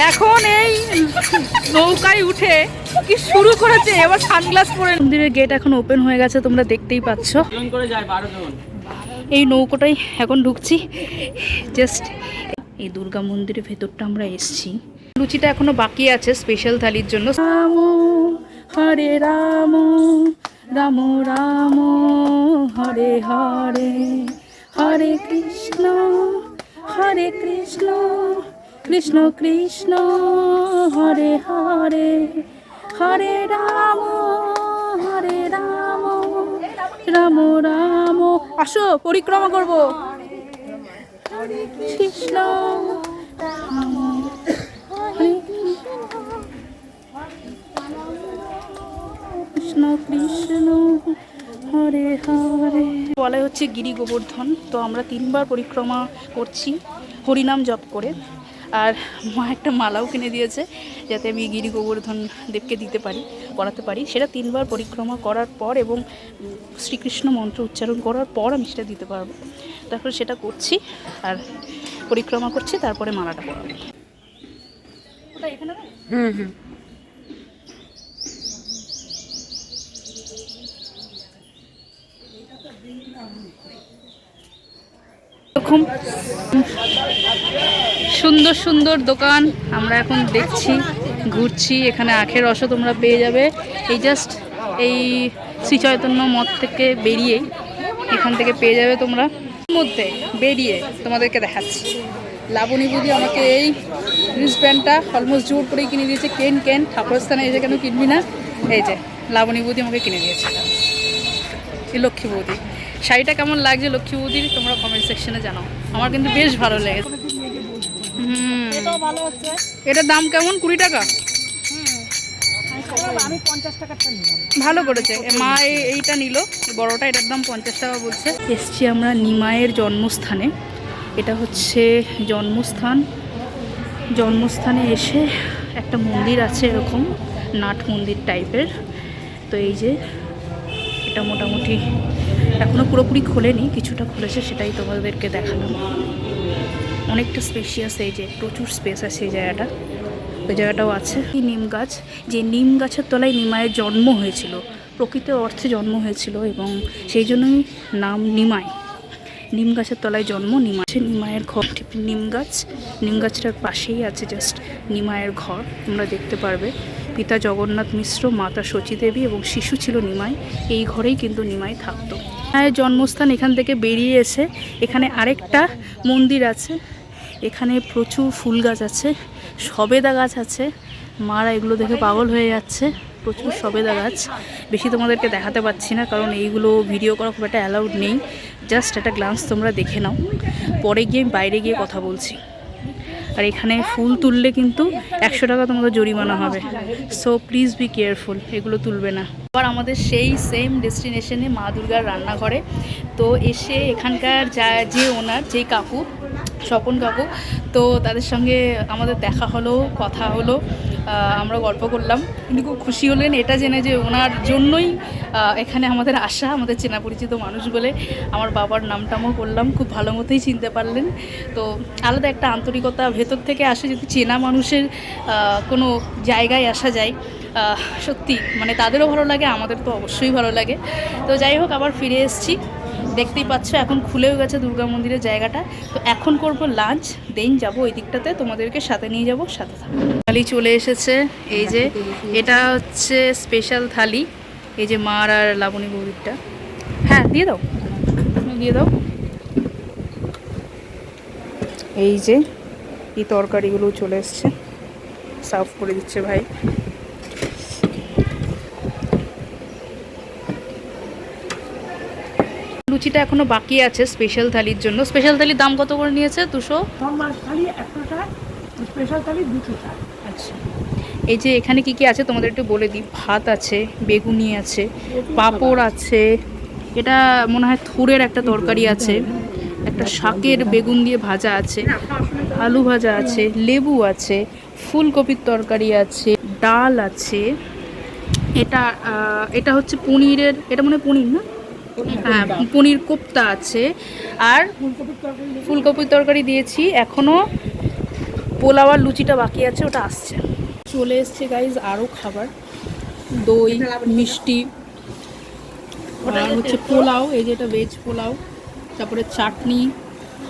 এখন এই নৌকায় উঠে কি শুরু করেছে, এবার সানগ্লাস পরে। মন্দিরের গেট এখন ওপেন হয়ে গেছে, তোমরা দেখতেই পাচ্ছ। এই নৌকোটাই এখন ঢুকছি। জাস্ট এই দুর্গা মন্দিরের ভেতরটা আমরা এসছি। লুচিটা এখনো বাকি আছে স্পেশাল থালির জন্য। রাম হরে রাম রাম রাম হরে হরে, হরে কৃষ্ণ কৃষ্ণ কৃষ্ণ হরে হরে, হরে রাম রাম রাম। আসো পরিক্রমা করবো। হরে কৃষ্ণ কৃষ্ণ কৃষ্ণ হরে হরে। বলা হচ্ছে গিরি গোবর্ধন। তো আমরা 3 বার পরিক্রমা করছি হরিনাম জপ করে। আর মা একটা মালাও কিনে দিয়েছে যাতে আমি গিরি গোবর্ধন দেবকে দিতে পারি, পড়াতে পারি। সেটা 3 বার পরিক্রমা করার পর এবং শ্রীকৃষ্ণ মন্ত্র উচ্চারণ করার পর আমি সেটা দিতে পারবো। তারপরে সেটা করছি আর পরিক্রমা করছি, তারপরে মালাটা পরাবো। হুম। এরকম সুন্দর সুন্দর দোকান আমরা এখন দেখছি, ঘুরছি। এখানে আখের রসও তোমরা পেয়ে যাবে। এই জাস্ট এই শ্রী চৈতন্য মঠ থেকে বেরিয়েই এখান থেকে পেয়ে যাবে তোমরা। মধ্যে বেরিয়ে তোমাদেরকে দেখাচ্ছি। লাবণী বুদি আমাকে এই রিস্টব্যান্ডটা অলমোস্ট জোর করেই কিনে দিয়েছে। কেন ঠাকুরস্থানে এসে কেন কিনবি না? এই যে লাবণী বুদি আমাকে কিনে দিয়েছে। এই লক্ষ্মী বৌদি শাড়িটা কেমন লাগছে লক্ষ্মী বৌদির তোমরা কমেন্ট সেকশনে জানাও। আমার কিন্তু বেশ ভালো লেগেছে। এটার দাম কেমন? 20 টাকা। আমি 50 টাকাটা নিলাম। ভালো করেছে মা। এইটা নিল বড়টা, এটার দাম 50 টাকা বলছে। এসছি আমরা নিমাইয়ের জন্মস্থানে। এটা হচ্ছে জন্মস্থানে এসে একটা মন্দির আছে এরকম নাট মন্দির টাইপের। তো এই যে এটা মোটামুটি এখনও পুরোপুরি খোলেনি, কিছুটা খুলেছে, সেটাই তোমাদেরকে দেখালাম। অনেকটা স্পেশিয়াস, এই যে প্রচুর স্পেস আছে এই জায়গাটা। ওই জায়গাটাও আছে। নিম গাছ, যে নিম গাছের তলায় নিমাইয়ের জন্ম হয়েছিল, প্রকৃত অর্থে জন্ম হয়েছিল এবং সেই জন্যই নাম নিমাই। নিম গাছের তলায় জন্ম নিমাইয়ের ঘর। নিম গাছটার পাশেই আছে জাস্ট নিমাইয়ের ঘর, তোমরা দেখতে পারবে। পিতা জগন্নাথ মিশ্র, মাতা শচী দেবী এবং শিশু ছিল নিমাই। এই ঘরেই কিন্তু নিমাই থাকতো। মায়ের জন্মস্থান এখান থেকে বেরিয়ে এসে এখানে আরেকটা মন্দির আছে। এখানে প্রচুর ফুল গাছ আছে, সবেদা গাছ আছে। মারা এগুলো দেখে পাগল হয়ে যাচ্ছে। প্রচুর সবেদা গাছ। বেশি তোমাদেরকে দেখাতে পাচ্ছি না কারণ এইগুলো ভিডিও করা খুব একটা অ্যালাউড নেই। জাস্ট একটা গ্লান্স তোমরা দেখে নাও, পরে গিয়ে আমি বাইরে গিয়ে কথা বলছি। আর এখানে ফুল তুললে কিন্তু 100 টাকা তোমাদের জরিমানা হবে। সো প্লিজ বি কেয়ারফুল, এগুলো তুলবে না। আবার আমাদের সেই সেম ডেস্টিনেশনে মা দুর্গার রান্নাঘরে। তো এসে এখানকার যে ওনার, যেই কাকু, স্বপন কাকু, তো তাদের সঙ্গে আমাদের দেখা হলো, কথা হলো, আমরা গল্প করলাম। উনি খুব খুশি হলেন এটা জেনে যে ওনার জন্যই এখানে আমাদের আসা, আমাদের চেনা পরিচিত মানুষ বলে। আমার বাবার নামটামও করলাম, খুব ভালো মতোই চিনতে পারলেন। তো আলাদা একটা আন্তরিকতা ভেতর থেকে আসে যদি চেনা মানুষের কোনো জায়গায় আসা যায়। সত্যি মানে তাদেরও ভালো লাগে, আমাদের তো অবশ্যই ভালো লাগে। তো যাই হোক, আবার ফিরে এসেছি। দেখতেই পাচ্ছ এখন খুলেও গেছে দুর্গা মন্দিরের জায়গাটা। তো এখন করব লাঞ্চ, দেন যাবো ওই দিকটাতে, তোমাদেরকে সাথে নিয়ে যাব, সাথে থাকবো। থালি চলে এসেছে। এই যে এটা হচ্ছে স্পেশাল থালি, এই যে মার আর লাবণী বৌদিরটা। হ্যাঁ দিয়ে দাও। এই যে এই তরকারিগুলো চলে এসছে, সার্ভ করে দিচ্ছে ভাই। লুচিটা এখনো বাকি আছে স্পেশাল থালির জন্য। স্পেশাল থালির দাম কত করে নিয়েছে? 200। স্পেশাল থালি 200 টাকা। আচ্ছা, এই যে এখানে কি কি আছে তোমাদের একটু বলে দিই। ভাত আছে, বেগুনি আছে, পাঁপড় আছে, এটা মনে হয় থুরের একটা তরকারি আছে, একটা শাকের বেগুন দিয়ে ভাজা আছে, আলু ভাজা আছে, লেবু আছে, ফুলকপির তরকারি আছে, ডাল আছে। এটা হচ্ছে পনিরের, এটা মনে হয় পনির না? হ্যাঁ, পনির কোপ্তা আছে। আর ফুলকপির তরকারি দিয়েছি। এখনও পোলাও আর লুচিটা বাকি আছে, ওটা আসছে। চলে এসছে গাইজ আরও খাবার, দই, মিষ্টি, আর হচ্ছে পোলাও, এই যেটা ভেজ পোলাও, তারপরে চাটনি,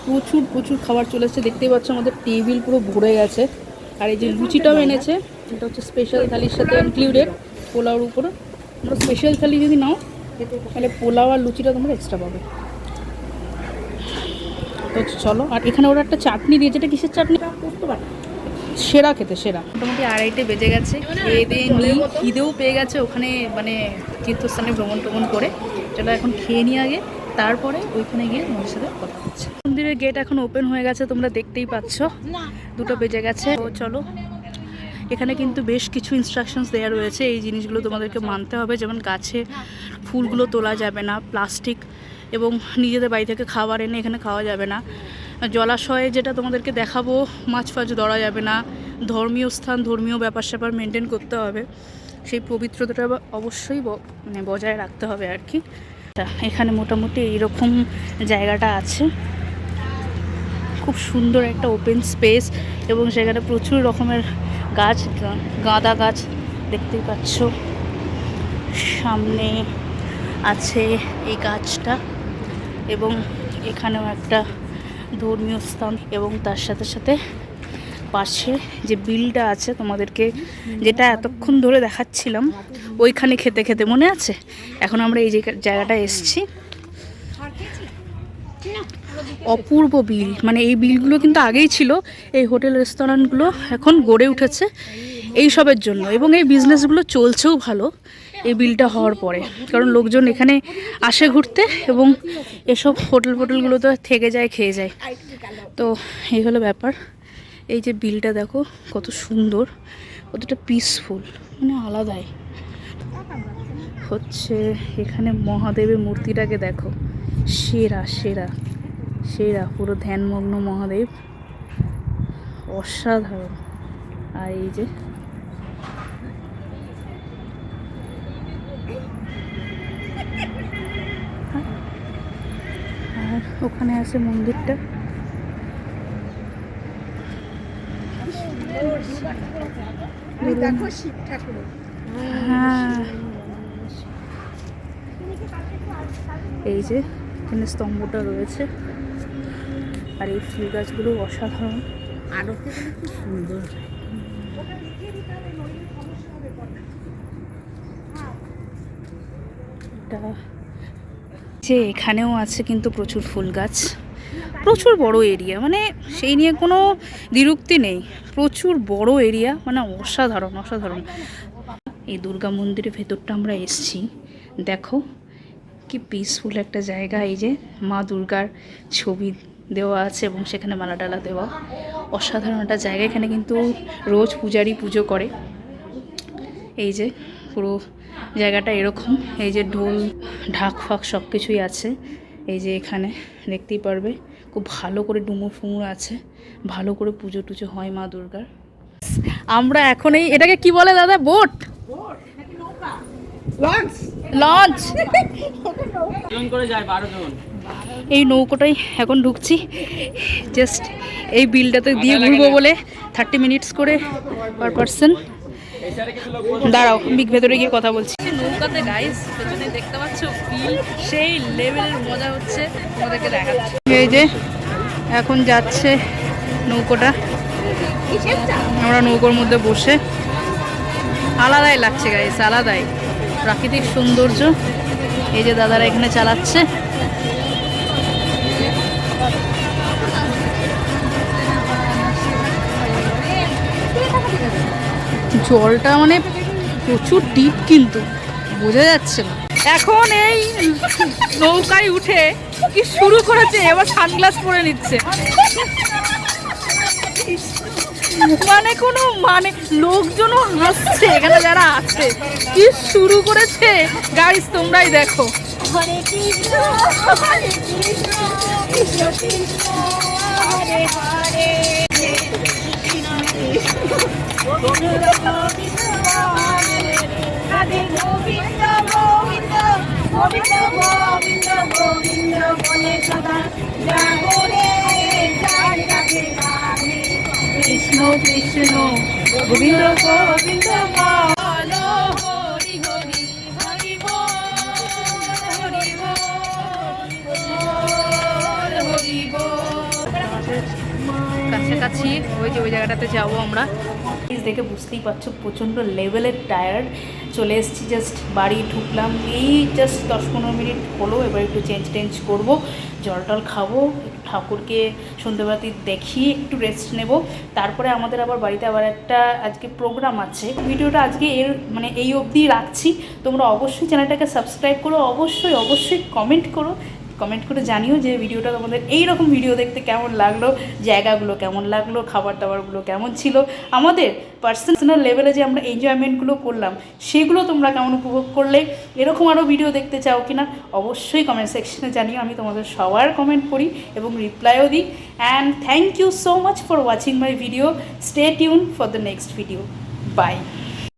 প্রচুর প্রচুর খাবার চলে এসছে। দেখতেই পাচ্ছ আমাদের টেবিল পুরো ভরে গেছে। আর এই যে লুচিটাও এনেছে, এটা হচ্ছে স্পেশাল থালির সাথে ইনক্লুডেড পোলাওর উপরে। তোমরা স্পেশাল থালি যদি নাও তাহলে পোলাও আর লুচিটা তোমরা এক্সট্রা পাবে। তো চলো, আর এখানে ওরা একটা চাটনি দিয়েছে, এটা কিসের চাটনি বুঝতে পারি, সেরা খেতে সেরা। মোটামুটি 2:30 বেজে গেছে, খেয়ে দিয়ে নিই, খিদেও পেয়ে গেছে ওখানে মানে তীর্থস্থানে ভ্রমণ করে। চলো এখন খেয়ে নিই আগে, তারপরে ওইখানে গিয়ে তোমাদের সাথে কথা হচ্ছে। মন্দিরের গেট এখন ওপেন হয়ে গেছে, তোমরা দেখতেই পাচ্ছ 2টা বেজে গেছে। তো চলো, এখানে কিন্তু বেশ কিছু ইনস্ট্রাকশনস দেওয়া রয়েছে, এই জিনিসগুলো তোমাদেরকে মানতে হবে। যেমন গাছে ফুলগুলো তোলা যাবে না, প্লাস্টিক এবং নিজেদের বাড়ি থেকে খাবার এনে এখানে খাওয়া যাবে না, জলাশয়ে যেটা তোমাদেরকে দেখাবো মাছ ফাছ ধরা যাবে না, ধর্মীয় স্থান ধর্মীয় ব্যাপার স্যাপার মেনটেন করতে হবে, সেই পবিত্রতাটা অবশ্যই মানে বজায় রাখতে হবে আর কি। এখানে মোটামুটি এইরকম জায়গাটা আছে, খুব সুন্দর একটা ওপেন স্পেস, এবং সেখানে প্রচুর রকমের গাছ, গাঁদা গাছ দেখতেই পাচ্ছ। সামনে আছে এই গাছটা, এবং এখানেও একটা ধর্মীয় স্থান, এবং তার সাথে সাথে পাশে যে বিলটা আছে তোমাদেরকে যেটা এতক্ষণ ধরে দেখাচ্ছিলাম ওইখানে খেতে খেতে মনে আছে, এখন আমরা এই যে জায়গাটা এসছি, অপূর্ব বিল। মানে এই বিলগুলো কিন্তু আগেই ছিল, এই হোটেল রেস্তোরাঁগুলো এখন গড়ে উঠেছে এই সবের জন্য, এবং এই বিজনেসগুলো চলছেও ভালো এই বিলটা হওয়ার পরে, কারণ লোকজন এখানে আসে ঘুরতে, এবং এসব হোটেলগুলো তো থেকে যায়, খেয়ে যায়। তো এই হলো ব্যাপার। এই যে বিলটা দেখো কত সুন্দর, কতটা পিসফুল, মানে আলাদাই হচ্ছে। এখানে মহাদেবের মূর্তিটাকে দেখো, সেরা সেরা সেরা, পুরো ধ্যানমগ্ন মহাদেব, অসাধারণ। আর এই যে আর ওখানে আছে মন্দিরটা, দেখো শিব ঠাকুর। হ্যাঁ এই যে এখানে স্তম্ভটা রয়েছে, আর এই ফুল গাছগুলো অসাধারণ, আরো খুব সুন্দর। যে এখানেও আছে কিন্তু প্রচুর ফুল গাছ, প্রচুর বড় এরিয়া, মানে সেই নিয়ে কোনো দ্বিরুক্তি নেই, প্রচুর বড় এরিয়া, মানে অসাধারণ অসাধারণ। এই দুর্গা মন্দিরের ভেতরটা আমরা এসছি, দেখো কি পিসফুল একটা জায়গা। এই যে মা দুর্গার ছবি দেওয়া আছে এবং সেখানে মালা ডালা দেওয়া, অসাধারণ একটা জায়গা। এখানে কিন্তু রোজ পূজারি পুজো করে। এই যে পুরো জায়গাটা এরকম, এই যে ঢোল ঢাক ফাক সব কিছুই আছে। এই যে এখানে দেখতেই পারবে খুব ভালো করে ডুমুর ফুমুর আছে, ভালো করে পুজো টুজো হয় মা দুর্গার। আমরা এখন এটাকে কি বলে দাদা, বোট, লঞ্চ, এই নৌকোটাই এখন ঢুকছি। জাস্ট এই বিলটাতে দিয়ে ঘুরবো বলে 30 মিনিটস করে পার পারসন। দাঁড়াও ভেতরে গিয়ে কথা বলছি। নৌকাতে গাইস পেছনে দেখতে পাচ্ছ বিল, সেই লেভেলের মজা হচ্ছে, তোমাদেরকে দেখাচ্ছি। এই যে এখন যাচ্ছে নৌকোটা, আমরা নৌকোর মধ্যে বসে, আলাদাই লাগছে গাইস, আলাদাই প্রাকৃতিক সৌন্দর্য। এই যে দাদারা এখানে চালাচ্ছে, জলটা মানে প্রচুর ডিপ, কিন্তু বোঝা যাচ্ছে না। এখন এই নৌকায় উঠে কি শুরু করেছে, এবার সানগ্লাস পরে নিচ্ছে, মানে কোনো মানে লোকজনও হাসছে এখানে যারা আছে, কি শুরু করেছে গাইস তোমরাই দেখো। হরে কৃষ্ণ হরে কৃষ্ণ কৃষ্ণ কৃষ্ণ হরে হরে, রাধে গোবিন্দ গোবিন্দ গোবিন্দ গোবিন্দ গোবিন্দ বলে সদা জাগরে, জাগরে রাধে কৃষ্ণ কৃষ্ণ গোবিন্দ গোবিন্দ বল হরি হরি হরি বল হরি বল হরি বল। কাছাকাছি ওই যে ওই জায়গাটাতে যাবো আমরা। দেখে বুঝতেই পারছো প্রচণ্ড লেভেলের টায়ার্ড। চলে এসেছি, জাস্ট বাড়ি ঢুকলাম, এই জাস্ট 10-15 মিনিট হলো। এবার একটু চেঞ্জ করবো, জল টল খাবো, ঠাকুরকে সন্ধ্যেবাতি দেখিয়ে একটু রেস্ট নেব। তারপরে আমাদের আবার বাড়িতে আবার একটা আজকে প্রোগ্রাম আছে। ভিডিওটা আজকে এই অবধি রাখছি। তোমরা অবশ্যই চ্যানেলটাকে সাবস্ক্রাইব করো, অবশ্যই কমেন্ট করে জানিও যে ভিডিওটা তোমাদের এইরকম ভিডিও দেখতে কেমন লাগলো, জায়গাগুলো কেমন লাগলো, খাবার দাবারগুলো কেমন ছিল, আমাদের পার্সোনাল লেভেলে যে আমরা এনজয়মেন্টগুলো করলাম সেগুলো তোমরা কেমন উপভোগ করলে, এরকম আরও ভিডিও দেখতে চাও কি না অবশ্যই কমেন্ট সেকশনে জানিও। আমি তোমাদের সবার কমেন্ট পড়ি এবং রিপ্লাইও দিই। And thank you so much for watching my video. Stay tune for the next video. By.